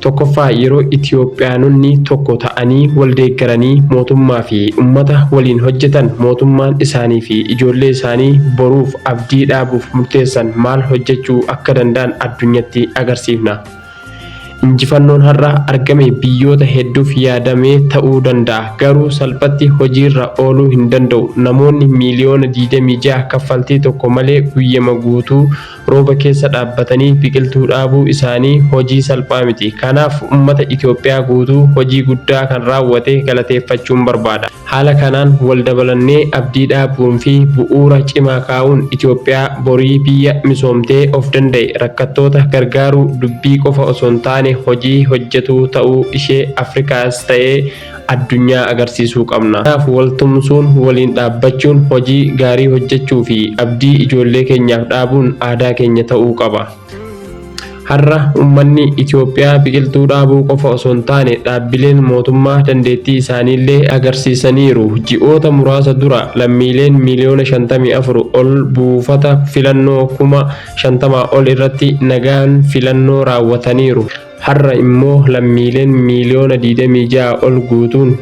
Tokkoffaa yeroo Itoophiyaanonni tokko ta'anii wal deeggaranii mootummaa fi uummata waliin hojjetan mootummaan isaanii fi ijoollee isaanii boruuf abdii dhaabuuf murteessan maal hojjechuu akka danda'an addunyatti agarsiifna. Injifannoon har'a argame biyyoota hedduuf yaadamee ta'uu danda'a garuu salphatti hojiirra ooluu hin danda'u. Namoonni miiliyoona 26 kaffaltii tokko malee guyyama guutuu rooba keessa dhaabbatanii biqiltuu dhaabuu isaanii hojii salphaa miti. Kanaaf uummata Itoophiyaa guutuu hojii guddaa kan raawwate galateeffachuun barbaada. Haala kanaan wal dabalannee abdii dhaabuun fi bu'uura cimaa kaa'uun Itoophiyaa borii biyya misoomtee of danda'e rakkattoota gargaaruu dubbii qofa osoo hin taane hojii hojjetu ta'uu ishee Afrikaas ta'ee addunyaa agarsiisuu qabna. Kanaaf waltumsuun waliin dhaabbachuun hojii gaarii hojjechuu fi abdii ijoollee keenyaaf dhaabuun aadaa keenya ta'uu qaba. Har'a uummanni Itoophiyaa biqiltuu dhaabuu qofa osoo hin taane dhaabbileen mootummaa dandeettii isaaniillee agarsiisaniiru. Ji'oota muraasa dura lammiileen miiliyoona 54 ol buufata filannoo 50,000 ol irratti nagaan filannoo raawwataniiru. Har'a immoo lammiileen miiliyoona 26 ol guutuun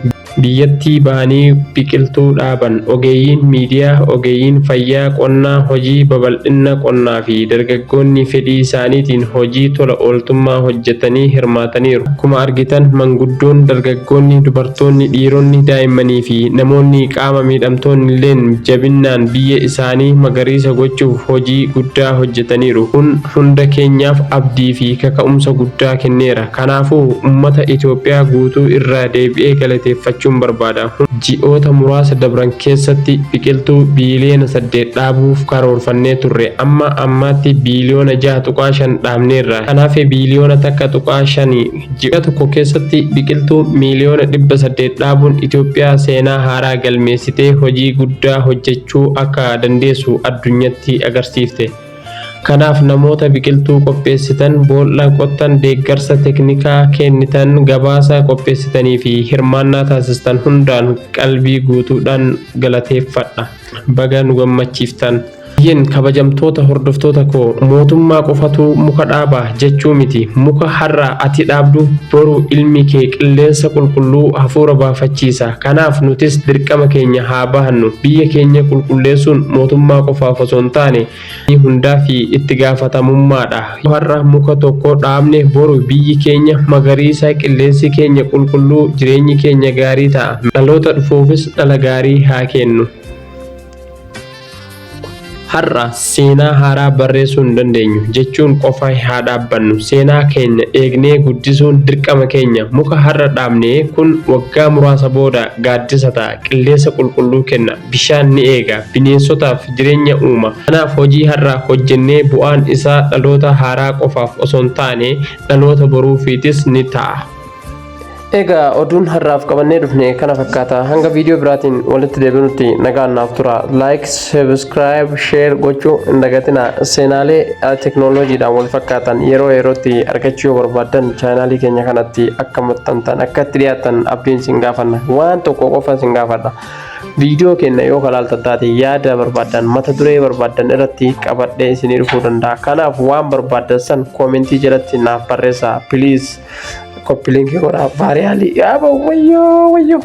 biyyattii bahanii biqiltuu dhaaban. Ogeeyyiin miidiyaa, ogeeyyiin fayyaa, qonnaa, hojii babal'ina qonnaa fi dargaggoonni fedhii isaaniitiin hojii tola ooltummaa hojjetanii hirmaataniiru. Akkuma argitan manguddoon, dargaggoonni, dubartoonni, dhiironni, daa'immanii fi namoonni qaama miidhamtoonni illeen jabinnaan biyya isaanii magariisa gochuuf hojii guddaa hojjetaniiru. Kun hunda keenyaaf abdii fi kaka'umsa guddaa kenneera. Kanaafuu uummata Itoophiyaa guutuu irraa deebi'ee galateeffachuu barbaada. Ji'oota muraasa dabran keessatti biqiltuu biiliyoona 8 dhaabuuf karoorfannee turre. Amma ammaatti biiliyoona 6.5 dhaabneerra. Kanaaf biiliyoona 1.5 ji'a tokko keessatti biqiltuu miiliyoona 800 dhaabuun Itoophiyaa seenaa haaraa galmeessitee hojii guddaa hojjechuu akka dandeessu addunyatti agarsiifte. Kanaaf namoota biqiltuu qopheessitan, boolla qottan, deeggarsa teknikaa kennitan, gabaasa qopheessitanii fi hirmaannaa taasistan hundaan qalbii guutuudhaan galateeffadha. Baga nu gammachiiftan. Biyyeen kabajamtoota hordoftoota koo mootummaa qofatu muka dhaaba jechuu miti. Muka har'a ati dhaabdu boru ilmi kee qilleensa qulqulluu hafuura baafachiisa. Kanaaf nutis dirqama keenya haa bahannu. Biyya keenya qulqulleessuun mootummaa qofaaf osoo hin taane hundaa fi itti gaafatamummaadha. Har'a muka tokko dhaabne boru biyyi keenya magariisa, qilleensi keenya qulqulluu, jireenyi keenya gaarii ta'a. Dhaloota dhufuufis dhala gaarii haa kennu. Har'a seenaa haaraa barreessuu hin dandeenyu jechuun qofa haa dhaabbannu. Seenaa keenya eegnee guddisuun dirqama keenya. Muka har'a dhaabne kun waggaa muraasa booda gaaddisa ta'a, qilleensa qulqulluu kenna, bishaan ni eega, bineensotaaf jireenya uuma. Kanaaf hojii har'a hojjennee bu'aan isaa dhaloota haaraa qofaaf osoo hin taane dhaloota boruufiitis ni ta'a. Egaa oduun har'aaf qabannee dhufne kana fakkaata. Hanga viidiyoo biraatiin walitti deebinutti nagaan naaf tura. Like, subscribe, share gochuu hin dagatina. Seenaalee teknooloojiidhaan wal fakkaatan yeroo yerootti argachuu barbaadan chaanaalii keenya kanatti akka maxxantan, akka itti dhiyaatan abdiin sin gaafanna. Waan tokko qofa sin gaafadha. Viidiyoo keenya yoo kalaaltan taate yaada barbaadan, mata duree barbaadan irratti qabadhee isinii dhufuu danda'a. Kanaaf waan barbaadan san koomentii jalatti naaf barreessaa. Please. Copy link ko na pare ali. Aba wayo wayo.